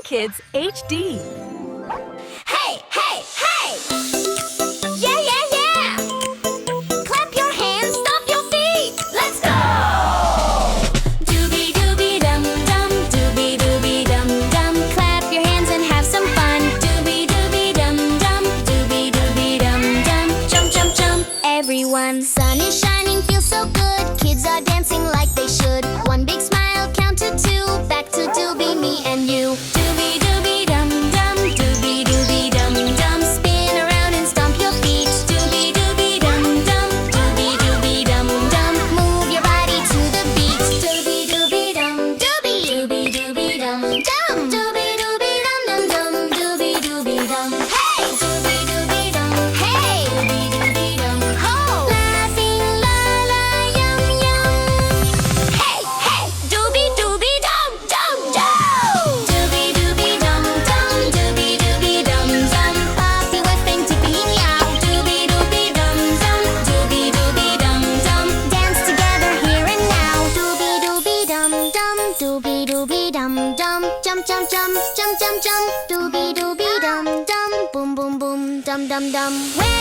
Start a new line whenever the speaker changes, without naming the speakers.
Kids HD.
Hey, hey, hey! Yeah, yeah, yeah! Clap your hands, stomp your feet! Let's go! Dubi Dubi Dum Dum, Dubi Dubi Dum Dum. Clap your hands and have some fun. Dubi Dubi Dum Dum, Dubi Dubi Dum Dum. Jump, jump, jump, everyone. Sun is shining, feels so good. Kids are dancing like they should. One big smile, count to two. Back to Dubi, me and you. Dubi Dubi Dum Dum, Dubi Dubi Dum Dum. Spin around and stomp your feet. Dubi Dubi Dum Dum, Dubi Dubi Dum Dum. Move your body to the beat. Dubi Dubi Dum, Dubi Dubi Dubi Dum Dum. Dubi Dubi Dum Dum Dum, Dubi Dubi Dum. Hey, Dubi Dubi Dum. Hey, Dubi Dubi Dum. Ho, laughing la la yum yum. Hey, hey, Dubi Dubi Dum Dum Dum. Dubi Dubi Dum Dum, Dubi Dubi Dum Dum. Poppy whipping, tippy meow. Dubi Dubi Dum Dum, Dubi Dubi Dum Dum. Dance together here and now. Dubi Dubi Dum Dum, Dubi Dubi Dum Dum. Jump, jump, jump, jump, jump, jump. Dubi Dubi Dum Dum. Boom, boom, boom, dum, dum, dum.